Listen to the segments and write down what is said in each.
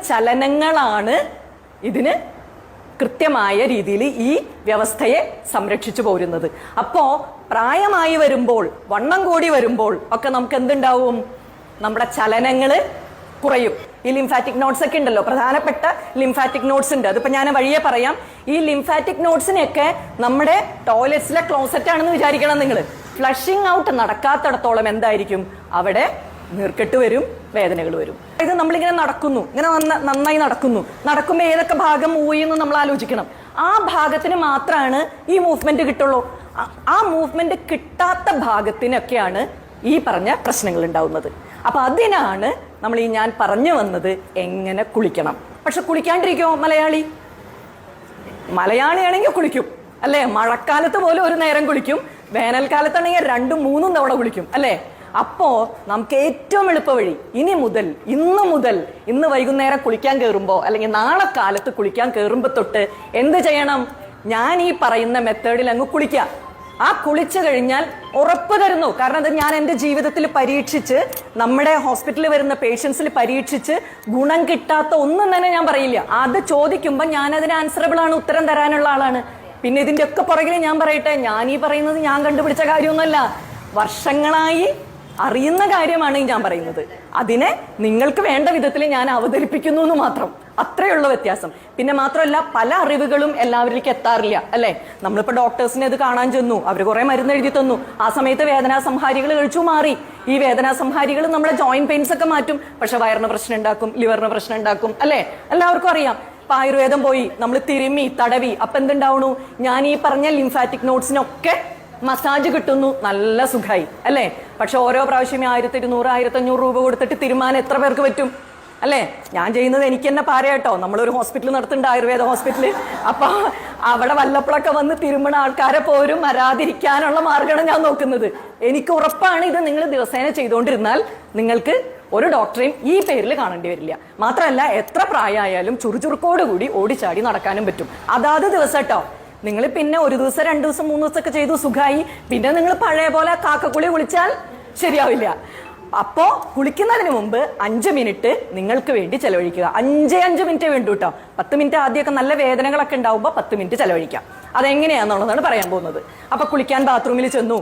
ചലനങ്ങളാണ് ഇതിന് കൃത്യമായ രീതിയിൽ ഈ വ്യവസ്ഥയെ സംരക്ഷിച്ചു പോരുന്നത്. അപ്പോ പ്രായമായി വരുമ്പോൾ, വണ്ണം കൂടി വരുമ്പോൾ ഒക്കെ നമുക്ക് എന്തുണ്ടാവും? നമ്മുടെ ചലനങ്ങള് കുറയും. ഈ ലിംഫാറ്റിക് നോട്ട്സ് ഒക്കെ ഉണ്ടല്ലോ, പ്രധാനപ്പെട്ട ലിംഫാറ്റിക് നോട്ട്സ് ഉണ്ട്. അതിപ്പോ ഞാൻ വഴിയെ പറയാം. ഈ ലിംഫാറ്റിക് നോട്ട്സിനെയൊക്കെ നമ്മുടെ ടോയ്ലറ്റ്സിലെ ക്ലോസറ്റ് ആണെന്ന് വിചാരിക്കണം നിങ്ങൾ. ഫ്ലഷിംഗ് ഔട്ട് നടക്കാത്തിടത്തോളം എന്തായിരിക്കും? അവിടെ നീർക്കെട്ട് വരും, വേദനകൾ വരും. ഇത് നമ്മളിങ്ങനെ നടക്കുന്നു, ഇങ്ങനെ നന്നായി നടക്കുമ്പോൾ ഏതൊക്കെ ഭാഗം മൂവ് എന്ന് നമ്മൾ ആലോചിക്കണം. ആ ഭാഗത്തിന് മാത്രമാണ് ഈ മൂവ്മെന്റ് കിട്ടുള്ളൂ. ആ മൂവ്മെന്റ് കിട്ടാത്ത ഭാഗത്തിനൊക്കെയാണ് ഈ പറഞ്ഞ പ്രശ്നങ്ങൾ ഉണ്ടാവുന്നത്. അപ്പൊ അതിനാണ് നമ്മൾ ഞാൻ പറഞ്ഞു വന്നത് എങ്ങനെ കുളിക്കണം. പക്ഷെ കുളിക്കാണ്ടിരിക്കുമോ മലയാളിയാണെങ്കിൽ കുളിക്കും അല്ലേ? മഴക്കാലത്ത് പോലും ഒരു നേരം കുളിക്കും, വേനൽക്കാലത്താണെങ്കിൽ 2-3 തവണ കുളിക്കും അല്ലേ? അപ്പോ നമുക്ക് ഏറ്റവും എളുപ്പ വഴി ഇന്ന് വൈകുന്നേരം കുളിക്കാൻ കയറുമ്പോ അല്ലെങ്കിൽ നാളെ കാലത്ത് കുളിക്കാൻ കയറുമ്പോ തൊട്ട് എന്ത് ചെയ്യണം? ഞാൻ ഈ പറയുന്ന മെത്തേഡിൽ അങ്ങ് കുളിക്കാം. ആ കുളിച്ചു കഴിഞ്ഞാൽ ഉറപ്പ് തരുന്നു, കാരണം അത് ഞാൻ എൻ്റെ ജീവിതത്തിൽ പരീക്ഷിച്ച്, നമ്മുടെ ഹോസ്പിറ്റലിൽ വരുന്ന പേഷ്യൻസിൽ പരീക്ഷിച്ച് ഗുണം കിട്ടാത്ത ഒന്നും തന്നെ ഞാൻ പറയില്ല. അത് ചോദിക്കുമ്പോൾ ഞാൻ അതിന് ആൻസറബിൾ ആണ്, ഉത്തരം തരാനുള്ള ആളാണ്. പിന്നെ ഇതിന്റെ ഒക്കെ പുറകിൽ ഞാൻ പറയട്ടെ, ഞാൻ ഈ പറയുന്നത് ഞാൻ കണ്ടുപിടിച്ച കാര്യമൊന്നുമല്ല, വർഷങ്ങളായി അറിയുന്ന കാര്യമാണ് ഞാൻ പറയുന്നത്. അതിനെ നിങ്ങൾക്ക് വേണ്ട വിധത്തിൽ ഞാൻ അവതരിപ്പിക്കുന്നു എന്ന് മാത്രം, അത്രയുള്ള വ്യത്യാസം. പിന്നെ മാത്രമല്ല, പല അറിവുകളും എല്ലാവരിലേക്ക് എത്താറില്ല അല്ലെ? നമ്മളിപ്പോ ഡോക്ടേഴ്സിനെ ഇത് കാണാൻ ചെന്നു, അവർ കുറെ മരുന്ന് എഴുതി തന്നു, ആ സമയത്ത് വേദനാ സംഹാരികൾ കഴിച്ചു മാറി. ഈ വേദനാ സംഹാരികൾ നമ്മളെ ജോയിന്റ് പെയിൻസ് ഒക്കെ മാറ്റും, പക്ഷെ വയറിന് പ്രശ്നം ഉണ്ടാക്കും, ലിവറിന് പ്രശ്നം ഉണ്ടാക്കും അല്ലെ? എല്ലാവർക്കും അറിയാം. ഇപ്പൊ ആയുർവേദം പോയി നമ്മൾ തിരുമ്മി തടവി, അപ്പൊ എന്തുണ്ടാവണു? ഞാൻ ഈ പറഞ്ഞ ലിംഫാറ്റിക് നോട്ട്സിനൊക്കെ മസാജ് കിട്ടുന്നു, നല്ല സുഖമായി അല്ലേ? പക്ഷെ ഓരോ പ്രാവശ്യം 1200, 1500 രൂപ കൊടുത്തിട്ട് തിരുമാൻ എത്ര പേർക്ക് പറ്റും അല്ലേ? ഞാൻ ചെയ്യുന്നത് എനിക്ക് തന്നെ പാരയാട്ടോ. നമ്മളൊരു ഹോസ്പിറ്റൽ നടത്തുന്നുണ്ട്, ആയുർവേദ ഹോസ്പിറ്റല്. അപ്പൊ അവിടെ വല്ലപ്പോഴൊക്കെ വന്ന് തിരുമണ ആൾക്കാരെ പോലും വരാതിരിക്കാനുള്ള മാർഗമാണ് ഞാൻ നോക്കുന്നത്. എനിക്ക് ഉറപ്പാണ്, ഇത് നിങ്ങൾ ദിവസേന ചെയ്തുകൊണ്ടിരുന്നാൽ നിങ്ങൾക്ക് ഒരു ഡോക്ടറെയും ഈ പേരിൽ കാണേണ്ടി വരില്ല. മാത്രമല്ല, എത്ര പ്രായമായാലും ചുറുചുറുക്കോടുകൂടി ഓടിച്ചാടി നടക്കാനും പറ്റും. അതാത് ദിവസം കേട്ടോ. നിങ്ങൾ പിന്നെ 1 ദിവസം 2 ദിവസം 3 ദിവസമൊക്കെ ചെയ്തു സുഖമായി, പിന്നെ നിങ്ങൾ പഴയ പോലെ കാക്കക്കുളി കുളിച്ചാൽ ശരിയാവില്ല. അപ്പോ കുളിക്കുന്നതിന് മുമ്പ് 5 മിനിറ്റ് നിങ്ങൾക്ക് വേണ്ടി ചെലവഴിക്കുക. 5 മിനിറ്റ് വേണ്ടു കേട്ടോ. 10 മിനിറ്റ് ആദ്യമൊക്കെ നല്ല വേദനകളൊക്കെ ഉണ്ടാവുമ്പോൾ 10 മിനിറ്റ് ചെലവഴിക്കാം. അതെങ്ങനെയാണെന്നുള്ളതാണ് പറയാൻ പോകുന്നത്. അപ്പൊ കുളിക്കാൻ ബാത്റൂമിൽ ചെന്നു,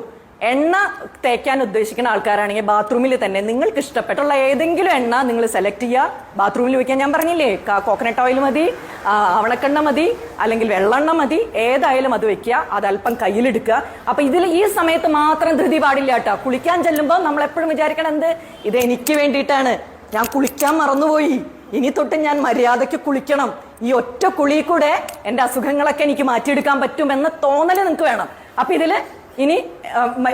എണ്ണ തേക്കാൻ ഉദ്ദേശിക്കുന്ന ആൾക്കാരാണെങ്കിൽ ബാത്റൂമിൽ തന്നെ നിങ്ങൾക്ക് ഇഷ്ടപ്പെട്ടുള്ള ഏതെങ്കിലും എണ്ണ നിങ്ങൾ സെലക്ട് ചെയ്യുക. ബാത്റൂമിൽ വയ്ക്കാൻ ഞാൻ പറഞ്ഞില്ലേ, കോക്കനട്ട് ഓയിൽ മതി, അവണക്കെണ്ണ മതി, അല്ലെങ്കിൽ വെള്ളെണ്ണ മതി, ഏതായാലും അത് വെക്കുക. അതല്പം കയ്യിലെടുക്കുക. അപ്പൊ ഇതിൽ ഈ സമയത്ത് മാത്രം ധൃതി പാടില്ല കേട്ടോ. കുളിക്കാൻ ചെല്ലുമ്പോൾ നമ്മൾ എപ്പോഴും വിചാരിക്കണം, എന്ത്, ഇത് എനിക്ക് വേണ്ടിയിട്ടാണ്, ഞാൻ കുളിക്കാൻ മറന്നുപോയി, ഇനി തൊട്ട് ഞാൻ മര്യാദയ്ക്ക് കുളിക്കണം, ഈ ഒറ്റ കുളി കൂടെ എൻ്റെ അസുഖങ്ങളൊക്കെ എനിക്ക് മാറ്റിയെടുക്കാൻ പറ്റും എന്ന തോന്നല് നിങ്ങൾക്ക് വേണം. അപ്പൊ ഇതില് ഇനി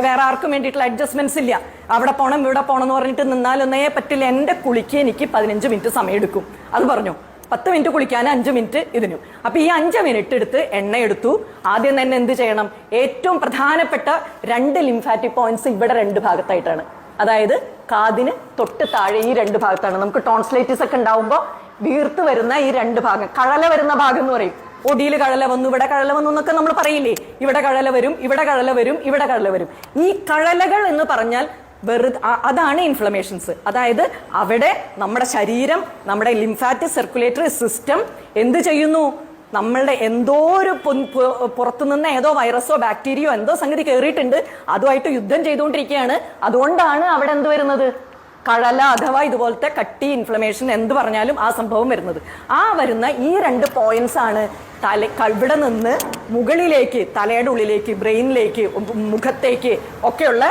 വേറെ ആർക്കും വേണ്ടിയിട്ടുള്ള അഡ്ജസ്റ്റ്മെന്റ്സ് ഇല്ല. അവിടെ പോണം ഇവിടെ പോണം എന്ന് പറഞ്ഞിട്ട് നിന്നാലൊന്നേ പറ്റില്ല. എന്റെ കുളിക്ക് എനിക്ക് 15 മിനിറ്റ് സമയം എടുക്കും. അത് പറഞ്ഞു, 10 മിനിറ്റ് കുളിക്കാൻ 5 മിനിറ്റ് ഇതിനും. അപ്പൊ ഈ 5 മിനിറ്റ് എടുത്ത് എണ്ണ എടുത്തു. ആദ്യം തന്നെ എന്ത് ചെയ്യണം? ഏറ്റവും പ്രധാനപ്പെട്ട 2 ലിംഫാറ്റിക് പോയിന്റ്സ് ഇവിടെ 2 ഭാഗത്തായിട്ടാണ്. അതായത് കാതിന് തൊട്ട് താഴെ ഈ 2 ഭാഗത്താണ്. നമുക്ക് ടോൺസിലൈറ്റിസ് ഒക്കെ ഉണ്ടാവുമ്പോൾ വീർത്ത് വരുന്ന ഈ 2 ഭാഗം, കഴല വരുന്ന ഭാഗം എന്ന് പറയും. ഒടിയിൽ കഴല വന്നു, ഇവിടെ കഴല വന്നു എന്നൊക്കെ നമ്മൾ പറയില്ലേ? ഇവിടെ കഴല വരും, ഇവിടെ കഴല വരും, ഇവിടെ കഴല വരും. ഈ കഴലകൾ എന്ന് പറഞ്ഞാൽ അതാണ് ഇൻഫ്ലമേഷൻസ്. അതായത് അവിടെ നമ്മുടെ ശരീരം, നമ്മുടെ ലിംഫാറ്റിക് സർക്കുലേറ്ററി സിസ്റ്റം എന്ത് ചെയ്യുന്നു? നമ്മളുടെ എന്തോ ഒരു പുറത്തുനിന്ന് ഏതോ വൈറസോ ബാക്ടീരിയോ എന്തോ സംഗതി കയറിയിട്ടുണ്ട്, അതുമായിട്ട് യുദ്ധം ചെയ്തുകൊണ്ടിരിക്കുകയാണ്. അതുകൊണ്ടാണ് അവിടെ എന്ത് വരുന്നത്? കഴല അഥവാ ഇതുപോലത്തെ കട്ടി, ഇൻഫ്ലമേഷൻ എന്ത് പറഞ്ഞാലും ആ സംഭവം വരുന്നത്. ആ വരുന്ന ഈ 2 പോയിന്റ്സ് ആണ് ഇവിടെ നിന്ന് മുകളിലേക്ക്, തലയുടെ ഉള്ളിലേക്ക്, ബ്രെയിനിലേക്ക്, മുഖത്തേക്ക് ഒക്കെയുള്ള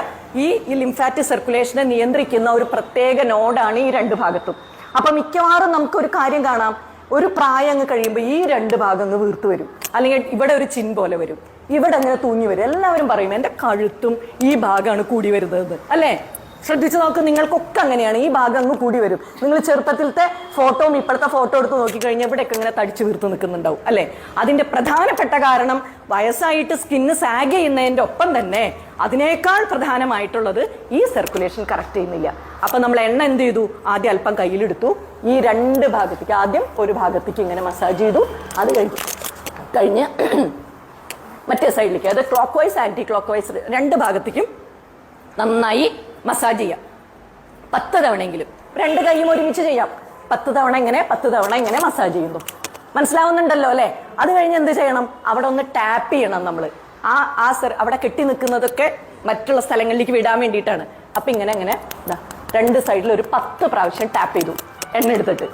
ഈ ലിംഫാറ്റിക് സർക്കുലേഷനെ നിയന്ത്രിക്കുന്ന ഒരു പ്രത്യേക നോഡാണ് ഈ 2 ഭാഗത്തും. അപ്പൊ മിക്കവാറും നമുക്കൊരു കാര്യം കാണാം, ഒരു പ്രായം അങ്ങ് കഴിയുമ്പോൾ ഈ 2 ഭാഗം അങ്ങ് വീർത്തു വരും, അല്ലെങ്കിൽ ഇവിടെ ഒരു ചിൻ പോലെ വരും, ഇവിടെ അങ്ങനെ തൂങ്ങി വരും. എല്ലാവരും പറയും എൻ്റെ കഴുത്തും ഈ ഭാഗമാണ് കൂടി വരുന്നത് അല്ലേ? ശ്രദ്ധിച്ചു നോക്ക്, നിങ്ങൾക്കൊക്കെ അങ്ങനെയാണ്. ഈ ഭാഗം അങ്ങ് കൂടി വരും. നിങ്ങൾ ചെറുപ്പത്തിലത്തെ ഫോട്ടോയും ഇപ്പോഴത്തെ ഫോട്ടോ എടുത്ത് നോക്കിക്കഴിഞ്ഞാൽ ഇവിടെയൊക്കെ ഇങ്ങനെ തടിച്ചു വീർത്ത് നിൽക്കുന്നുണ്ടാവും അല്ലേ? അതിന്റെ പ്രധാനപ്പെട്ട കാരണം വയസ്സായിട്ട് സ്കിന്ന് സാഗ് ചെയ്യുന്നതിന്റെ ഒപ്പം തന്നെ അതിനേക്കാൾ പ്രധാനമായിട്ടുള്ളത് ഈ സർക്കുലേഷൻ കറക്റ്റ് ചെയ്യുന്നില്ല. അപ്പൊ നമ്മൾ എണ്ണ എന്ത് ചെയ്തു? ആദ്യം അല്പം കയ്യിലെടുത്തു, ഈ 2 ഭാഗത്തേക്ക്, ആദ്യം ഒരു ഭാഗത്തേക്ക് ഇങ്ങനെ മസാജ് ചെയ്തു. അത് കഴിഞ്ഞ് മറ്റേ സൈഡിലേക്ക്, അത് clockwise anticlockwise 2 ഭാഗത്തേക്കും നന്നായി മസാജ് ചെയ്യാം. 10 തവണയെങ്കിലും. 2 കൈയും ഒരുമിച്ച് ചെയ്യാം. 10 തവണ ഇങ്ങനെ 10 തവണ ഇങ്ങനെ മസാജ് ചെയ്യുന്നു. മനസ്സിലാവുന്നുണ്ടല്ലോ അല്ലെ? അത് കഴിഞ്ഞ് എന്ത് ചെയ്യണം? അവിടെ ഒന്ന് ടാപ്പ് ചെയ്യണം നമ്മൾ. അവിടെ കെട്ടി നിൽക്കുന്നതൊക്കെ മറ്റുള്ള സ്ഥലങ്ങളിലേക്ക് വിടാൻ വേണ്ടിയിട്ടാണ്. അപ്പൊ ഇങ്ങനെ ഇങ്ങനെ രണ്ട് സൈഡിൽ ഒരു 10 പ്രാവശ്യം ടാപ്പ് ചെയ്തു എണ്ണ എടുത്തിട്ട്.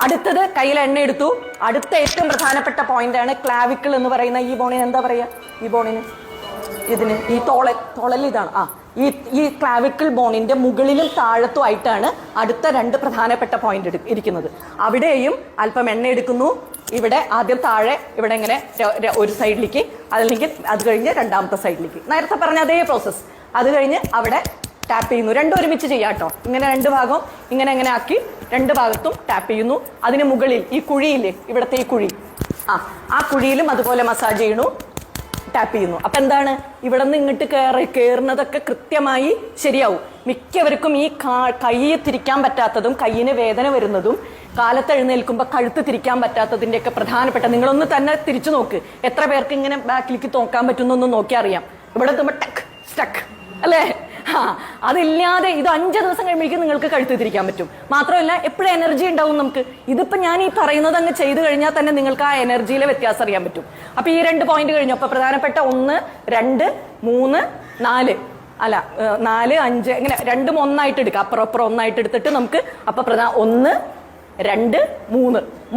അടുത്തത് കയ്യിൽ എണ്ണ എടുത്തു. അടുത്ത ഏറ്റവും പ്രധാനപ്പെട്ട പോയിന്റ് ആണ് ക്ലാവിക്കിൾ എന്ന് പറയുന്ന ഈ ബോണിന് എന്താ പറയാ? ഈ ബോണിന് ഇതിന് ഈ തോളൽ ഇതാണ്. ഈ ക്ലാവിക്കിൾ ബോണിന്റെ മുകളിലും താഴത്തും ആയിട്ടാണ് അടുത്ത 2 പ്രധാനപ്പെട്ട പോയിന്റ് ഇരിക്കുന്നത്. അവിടെയും അല്പം എണ്ണ എടുക്കുന്നു. ഇവിടെ ആദ്യം താഴെ ഇവിടെ ഇങ്ങനെ ഒരു സൈഡിലേക്ക്, അതല്ലെങ്കിൽ അത് കഴിഞ്ഞ് രണ്ടാമത്തെ സൈഡിലേക്ക്, നേരത്തെ പറഞ്ഞ അതേ പ്രോസസ്സ്. അത് കഴിഞ്ഞ് അവിടെ ടാപ്പ് ചെയ്യുന്നു. രണ്ടും ഒരുമിച്ച് ചെയ്യാം കേട്ടോ. ഇങ്ങനെ 2 ഭാഗവും ഇങ്ങനെ ഇങ്ങനെ ആക്കി 2 ഭാഗത്തും ടാപ്പ് ചെയ്യുന്നു. അതിന് മുകളിൽ ഈ കുഴിയില്ലേ, ഇവിടത്തെ ഈ കുഴി, ആ കുഴിയിലും അതുപോലെ മസാജ് ചെയ്യണു, ടാപ്പ് ചെയ്യുന്നു. അപ്പൊ എന്താണ്? ഇവിടെ നിന്ന് ഇങ്ങോട്ട് കയറുന്നതൊക്കെ കൃത്യമായി ശരിയാവും. മിക്കവർക്കും ഈ കൈ തിരിക്കാൻ പറ്റാത്തതും കയ്യിന് വേദന വരുന്നതും കാലത്ത് എഴുന്നേൽക്കുമ്പോൾ കഴുത്ത് തിരിക്കാൻ പറ്റാത്തതിന്റെ ഒക്കെ പ്രധാനപ്പെട്ട, നിങ്ങളൊന്ന് തന്നെ തിരിച്ചു നോക്ക്. എത്ര പേർക്ക് ഇങ്ങനെ ബാക്കിലേക്ക് നോക്കാൻ പറ്റുന്നൊന്നും നോക്കി അറിയാം. ഇവിടെ എത്തുമ്പോൾ ടക്ക് സ്റ്റക്ക് അല്ലേ? അതില്ലാതെ ഇത് 5 ദിവസം കഴിയുമ്പോഴേക്കും നിങ്ങൾക്ക് കഴുത്ത് തിരിക്കാൻ പറ്റും. മാത്രമല്ല എപ്പോഴും എനർജി ഉണ്ടാവും നമുക്ക്. ഇതിപ്പോ ഞാൻ ഈ പറയുന്നത് അങ്ങ് ചെയ്തു കഴിഞ്ഞാൽ തന്നെ നിങ്ങൾക്ക് ആ എനർജിയിലെ വ്യത്യാസം അറിയാൻ പറ്റും. അപ്പൊ ഈ 2 പോയിന്റ് കഴിഞ്ഞു. അപ്പൊ പ്രധാനപ്പെട്ട 1, 2, 3, 4 അല്ല 4, 5 ഇങ്ങനെ 2ഉം ഒന്നായിട്ട് എടുക്കുക. അപ്പുറം ഒന്നായിട്ട് എടുത്തിട്ട് നമുക്ക് അപ്പൊ 1, 2,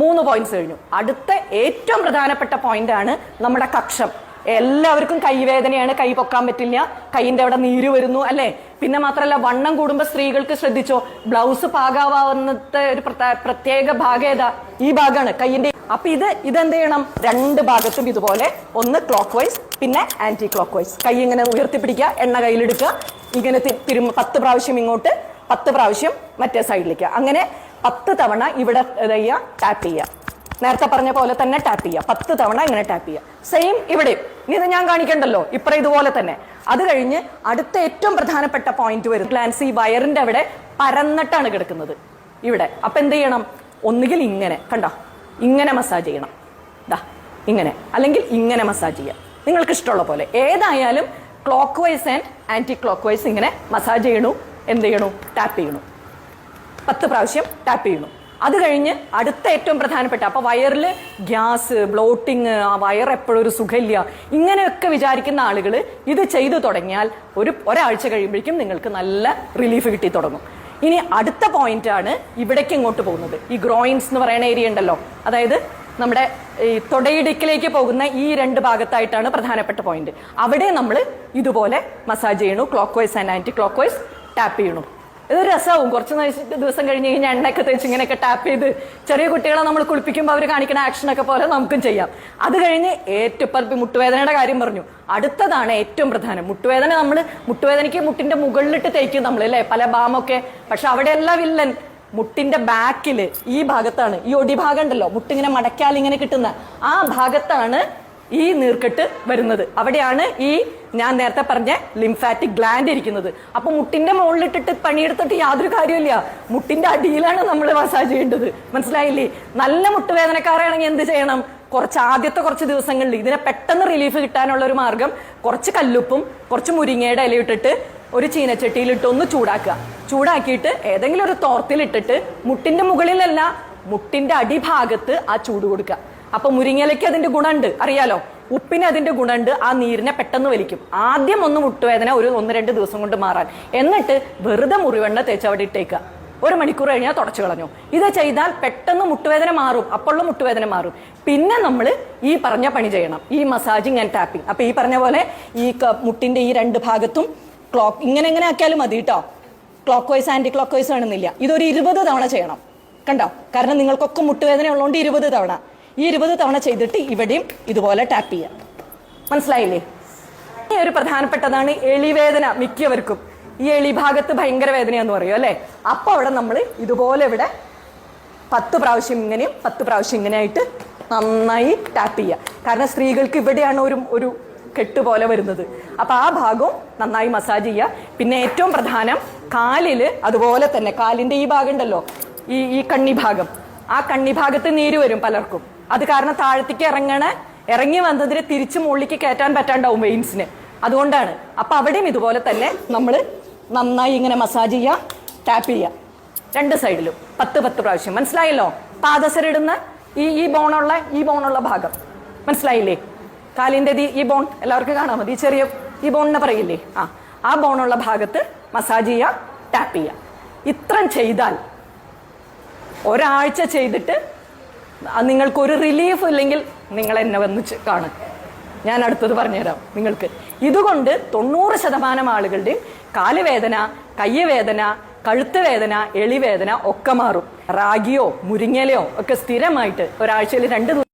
3 പോയിന്റ്സ് കഴിഞ്ഞു. അടുത്ത ഏറ്റവും പ്രധാനപ്പെട്ട പോയിന്റ് ആണ് നമ്മുടെ കക്ഷം. എല്ലാവർക്കും കൈവേദനയാണ്, കൈ പൊക്കാൻ പറ്റില്ല, കൈയിന്റെ അവിടെ നീര് വരുന്നു അല്ലെ? പിന്നെ മാത്രമല്ല വണ്ണം കൂടുമ്പോ സ്ത്രീകൾക്ക് ശ്രദ്ധിച്ചോ, ബ്ലൗസ് പാകാവുന്നത്തെ ഒരു പ്രത്യേക ഭാഗം ഏതാ? ഈ ഭാഗമാണ് കൈയിന്റെ. അപ്പൊ ഇതെന്ത് ചെയ്യണം? 2 ഭാഗത്തും ഇതുപോലെ ഒന്ന് ക്ലോക്ക് വൈസ് പിന്നെ ആന്റി ക്ലോക്ക് വൈസ് കൈ ഇങ്ങനെ ഉയർത്തിപ്പിടിക്കുക, എണ്ണ കയ്യിലെടുക്കുക, ഇങ്ങനെ 10 പ്രാവശ്യം ഇങ്ങോട്ട്, 10 പ്രാവശ്യം മറ്റേ സൈഡിലേക്ക്, അങ്ങനെ 10 തവണ ഇവിടെ ടാപ്പ് ചെയ്യുക. നേരത്തെ പറഞ്ഞ പോലെ തന്നെ ടാപ്പ് ചെയ്യുക. 10 തവണ ഇങ്ങനെ ടാപ്പ് ചെയ്യുക. സെയിം ഇവിടെ. ഇത് ഞാൻ കാണിക്കണ്ടല്ലോ, ഇപ്പറ ഇതുപോലെ തന്നെ. അത് കഴിഞ്ഞ് അടുത്ത ഏറ്റവും പ്രധാനപ്പെട്ട പോയിന്റ് വരും. ഗ്ലാൻസ് ഈ വയറിന്റെ അവിടെ പരന്നിട്ടാണ് കിടക്കുന്നത് ഇവിടെ. അപ്പൊ എന്ത് ചെയ്യണം? ഒന്നുകിൽ ഇങ്ങനെ കണ്ടോ, ഇങ്ങനെ മസാജ് ചെയ്യണം, ഇങ്ങനെ, അല്ലെങ്കിൽ ഇങ്ങനെ മസാജ് ചെയ്യാം, നിങ്ങൾക്ക് ഇഷ്ടമുള്ള പോലെ. ഏതായാലും clockwise and anticlockwise ഇങ്ങനെ മസാജ് ചെയ്യണു. എന്ത് ചെയ്യണു? ടാപ്പ് ചെയ്യണു. 10 പ്രാവശ്യം ടാപ്പ് ചെയ്യണു. അത് കഴിഞ്ഞ് അടുത്ത ഏറ്റവും പ്രധാനപ്പെട്ട, അപ്പൊ വയറിൽ ഗ്യാസ്, ബ്ലോട്ടിങ്, ആ വയർ എപ്പോഴും ഒരു സുഖമില്ല, ഇങ്ങനെയൊക്കെ വിചാരിക്കുന്ന ആളുകൾ ഇത് ചെയ്തു തുടങ്ങിയാൽ ഒരാഴ്ച കഴിയുമ്പോഴേക്കും നിങ്ങൾക്ക് നല്ല റിലീഫ് കിട്ടി തുടങ്ങും. ഇനി അടുത്ത പോയിന്റ് ആണ് ഇവിടേക്ക് ഇങ്ങോട്ട് പോകുന്നത്. ഈ ഗ്രോയിൻസ് എന്ന് പറയുന്ന ഏരിയ ഉണ്ടല്ലോ, അതായത് നമ്മുടെ ഈ തൊടയിടുക്കിലേക്ക് പോകുന്ന ഈ 2 ഭാഗത്തായിട്ടാണ് പ്രധാനപ്പെട്ട പോയിന്റ്. അവിടെ നമ്മൾ ഇതുപോലെ മസാജ് ചെയ്യണു. Clockwise and anticlockwise tap ചെയ്യണു. ഇതൊരു രസമാവും. കുറച്ച് ദിവസം കഴിഞ്ഞ് കഴിഞ്ഞാൽ എണ്ണയൊക്കെ തേച്ച് ഇങ്ങനെയൊക്കെ ടാപ്പ് ചെയ്ത് ചെറിയ കുട്ടികളെ നമ്മൾ കുളിപ്പിക്കുമ്പോൾ അവർ കാണിക്കുന്ന ആക്ഷനൊക്കെ പോലെ നമുക്കും ചെയ്യാം. അത് കഴിഞ്ഞ് ഏറ്റവും മുട്ടുവേദനയുടെ കാര്യം പറഞ്ഞു. അടുത്തതാണ് ഏറ്റവും പ്രധാനം. മുട്ടുവേദനയ്ക്ക് മുട്ടിന്റെ മുകളിലിട്ട് തേക്കും നമ്മൾ അല്ലേ, പല ബാമൊക്കെ. പക്ഷെ അവിടെയല്ല വില്ലൻ. മുട്ടിന്റെ ബാക്കില് ഈ ഭാഗത്താണ്, ഈ ഒടിഭാഗം ഉണ്ടല്ലോ, മുട്ടിങ്ങനെ മടക്കാൽ ഇങ്ങനെ കിട്ടുന്ന ആ ഭാഗത്താണ് ഈ നീർക്കെട്ട് വരുന്നത്. അവിടെയാണ് ഈ ഞാൻ നേരത്തെ പറഞ്ഞ ലിംഫാറ്റിക് ഗ്ലാൻഡ് ഇരിക്കുന്നത്. അപ്പൊ മുട്ടിന്റെ മുകളിലിട്ടിട്ട് പണിയെടുത്തിട്ട് യാതൊരു കാര്യമില്ല. മുട്ടിന്റെ അടിയിലാണ് നമ്മൾ മസാജ് ചെയ്യേണ്ടത്. മനസ്സിലായില്ലേ? നല്ല മുട്ടുവേദനക്കാരാണെങ്കിൽ എന്ത് ചെയ്യണം? ആദ്യത്തെ കുറച്ച് ദിവസങ്ങളിൽ ഇതിനെ പെട്ടെന്ന് റിലീഫ് കിട്ടാനുള്ള ഒരു മാർഗം, കുറച്ച് കല്ലുപ്പും കുറച്ച് മുരിങ്ങയുടെ ഇലയിട്ടിട്ട് ഒരു ചീനച്ചട്ടിയിലിട്ട് ഒന്ന് ചൂടാക്കിയിട്ട് ഏതെങ്കിലും ഒരു തോർത്തിലിട്ടിട്ട് മുട്ടിന്റെ മുകളിലല്ല, മുട്ടിന്റെ അടിഭാഗത്ത് ആ ചൂട് കൊടുക്കുക. അപ്പൊ മുരിങ്ങയിലേക്ക് അതിന്റെ ഗുണമുണ്ട്, അറിയാലോ. ഉപ്പിന് അതിന്റെ ഗുണമുണ്ട്, ആ നീരിനെ പെട്ടെന്ന് വലിക്കും. ആദ്യം ഒന്ന് മുട്ടുവേദന ഒരു 1-2 ദിവസം കൊണ്ട് മാറാൻ, എന്നിട്ട് വെറുതെ മുറിവെണ്ണ തേച്ച് അവിടെ ഇട്ടേക്കുക. 1 മണിക്കൂർ കഴിഞ്ഞാൽ തുടച്ചു കളഞ്ഞു. ഇത് ചെയ്താൽ പെട്ടെന്ന് മുട്ടുവേദന മാറും, അപ്പോഴുള്ള മുട്ടുവേദന മാറും. പിന്നെ നമ്മൾ ഈ പറഞ്ഞ പണി ചെയ്യണം, ഈ മസാജിങ് ആൻഡ് ടാപ്പിംഗ്. അപ്പൊ ഈ പറഞ്ഞ പോലെ ഈ മുട്ടിന്റെ ഈ 2 ഭാഗത്തും ഇങ്ങനെ ആക്കിയാലും മതി കേട്ടോ. Clockwise anticlockwise വേണമെന്നില്ല. ഇതൊരു 20 തവണ ചെയ്യണം. കണ്ടോ? കാരണം നിങ്ങൾക്കൊക്കെ മുട്ടുവേദന ഉള്ളതുകൊണ്ട് 20 തവണ. ഈ 20 തവണ ചെയ്തിട്ട് ഇവിടെയും ഇതുപോലെ ടാപ്പ് ചെയ്യാം. മനസ്സിലായില്ലേ? ഈ ഒരു പ്രധാനപ്പെട്ടതാണ് എളിവേദന. മിക്കവർക്കും ഈ എളി ഭാഗത്ത് ഭയങ്കര വേദനയാന്ന് പറയും അല്ലെ. അപ്പൊ അവിടെ നമ്മൾ ഇതുപോലെ ഇവിടെ 10 പ്രാവശ്യം ഇങ്ങനെയും 10 പ്രാവശ്യം ഇങ്ങനെയായിട്ട് നന്നായി ടാപ്പ് ചെയ്യുക. കാരണം സ്ത്രീകൾക്ക് ഇവിടെയാണ് ഒരു കെട്ട് പോലെ വരുന്നത്. അപ്പൊ ആ ഭാഗവും നന്നായി മസാജ് ചെയ്യുക. പിന്നെ ഏറ്റവും പ്രധാനം കാലില് അതുപോലെ തന്നെ, കാലിന്റെ ഈ ഭാഗം ഉണ്ടല്ലോ, ഈ കണ്ണി ഭാഗം, ആ കണ്ണി ഭാഗത്ത് നീര് വരും പലർക്കും. അത് കാരണം താഴത്തേക്ക് ഇറങ്ങി വന്നതിന് തിരിച്ച് മുകളിലേക്ക് കയറ്റാൻ പറ്റാണ്ടാവും വെയിൻസിന്. അതുകൊണ്ടാണ്. അപ്പൊ അവിടെയും ഇതുപോലെ തന്നെ നമ്മൾ നന്നായി ഇങ്ങനെ മസാജ് ചെയ്യുക, ടാപ്പ് ചെയ്യുക. രണ്ട് സൈഡിലും 10 പ്രാവശ്യം. മനസ്സിലായല്ലോ? പാദസരിടുന്ന ഈ ബോണുള്ള ഭാഗം മനസ്സിലായില്ലേ? കാലിന്റെ ഈ ബോൺ എല്ലാവർക്കും കാണാൻ മതി. ചെറിയ ഈ ബോണിനെ പറയില്ലേ? ആ ബോണുള്ള ഭാഗത്ത് മസാജ് ചെയ്യുക, ടാപ്പ് ചെയ്യുക. ഇത്രയും ചെയ്താൽ ഒരാഴ്ച ചെയ്തിട്ട് നിങ്ങൾക്കൊരു റിലീഫ് ഇല്ലെങ്കിൽ നിങ്ങൾ എന്നെ വന്ന് കാണും. ഞാൻ അടുത്തത് പറഞ്ഞുതരാം നിങ്ങൾക്ക്. ഇതുകൊണ്ട് 90% ആളുകളുടെയും കാലുവേദന, കയ്യവേദന, കഴുത്ത് വേദന, എളിവേദന ഒക്കെ മാറും. റാഗിയോ മുരിങ്ങലയോ ഒക്കെ സ്ഥിരമായിട്ട് ഒരാഴ്ചയിൽ 2 ദിവസം